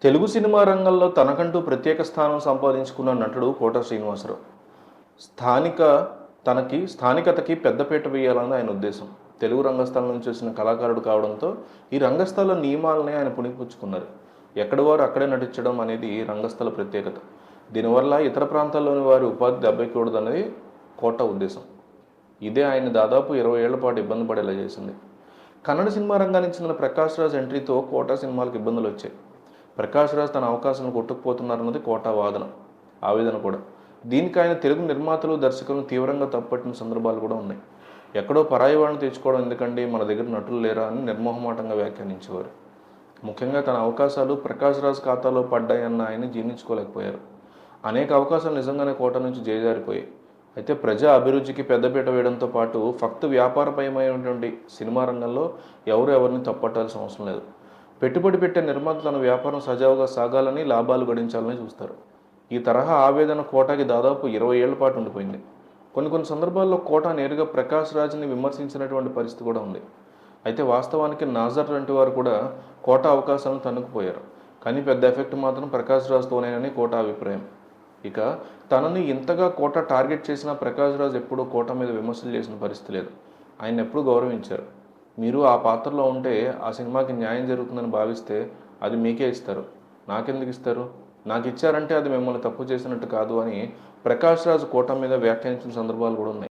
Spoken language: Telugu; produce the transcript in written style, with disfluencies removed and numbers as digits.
తెలుగు సినిమా రంగంలో తనకంటూ ప్రత్యేక స్థానం సంపాదించుకున్న నటుడు కోట శ్రీనివాసరావు. స్థానిక స్థానికతకి పెద్దపీట వేయాలని ఆయన ఉద్దేశం. తెలుగు రంగస్థలం నుంచి వచ్చిన కళాకారుడు కావడంతో ఈ రంగస్థల నియమాలని ఆయన పుణికిపుచ్చుకున్నారు. ఎక్కడి వారు అక్కడే నటించడం అనేది రంగస్థల ప్రత్యేకత. దీనివల్ల ఇతర ప్రాంతాల్లోని వారి ఉపాధి దెబ్బకూడదనేది కోట ఉద్దేశం. ఇదే ఆయన దాదాపు 20 ఏళ్ల పాటు ఇబ్బంది పడేలా చేసింది. కన్నడ సినిమా రంగానికి చెందిన ప్రకాష్ రాజ్ ఎంట్రీతో కోట సినిమాలకు ఇబ్బందులు వచ్చాయి. ప్రకాష్ రాజ్ తన అవకాశాలను కొట్టుకుపోతున్నారన్నది కోటా వాదన, ఆవేదన కూడా. దీనికి ఆయన తెలుగు నిర్మాతలు, దర్శకులను తీవ్రంగా తప్పట్టిన సందర్భాలు కూడా ఉన్నాయి. ఎక్కడో పరాయి వాళ్ళని తెచ్చుకోవడం ఎందుకండి, మన దగ్గర నటులు లేరా అని నిర్మోహమాటంగా వ్యాఖ్యానించేవారు. ముఖ్యంగా తన అవకాశాలు ప్రకాష్ రాజ్ ఖాతాలో పడ్డాయన్న ఆయన జీర్ణించుకోలేకపోయారు. అనేక అవకాశాలు నిజంగానే కోట నుంచి చేజారిపోయాయి. అయితే ప్రజా అభిరుచికి పెద్దపీట వేయడంతో పాటు ఫక్తు వ్యాపారపరమైనటువంటి సినిమా రంగంలో ఎవరు ఎవరిని తప్పట్టాల్సిన అవసరం లేదు. పెట్టుబడి పెట్టే నిర్మాత తన వ్యాపారం సజావుగా సాగాలని, లాభాలు గడించాలని చూస్తారు. ఈ తరహా ఆవేదన కోటాకి దాదాపు 20 ఏళ్ల పాటు ఉండిపోయింది. కొన్ని సందర్భాల్లో కోట నేరుగా ప్రకాష్ రాజ్ని విమర్శించినటువంటి పరిస్థితి కూడా ఉంది. అయితే వాస్తవానికి నాజర్ లాంటి వారు కూడా కోట అవకాశాలను తన్నుకుపోయారు. కానీ పెద్ద ఎఫెక్ట్ మాత్రం ప్రకాష్ రాజ్తోనేనని కోట అభిప్రాయం. ఇక తనని ఇంతగా కోట టార్గెట్ చేసిన ప్రకాష్ రాజ్ ఎప్పుడూ కోట మీద విమర్శలు చేసిన పరిస్థితి లేదు. ఆయన ఎప్పుడూ గౌరవించారు. మీరు ఆ పాత్రలో ఉంటే ఆ సినిమాకి న్యాయం జరుగుతుందని భావిస్తే అది మీకే ఇస్తారు, నాకెందుకు ఇస్తారు, నాకు ఇచ్చారంటే అది మిమ్మల్ని తప్పు చేసినట్టు కాదు అని ప్రకాష్ రాజ్ కోట మీద వ్యాఖ్యానించిన సందర్భాలు కూడా ఉన్నాయి.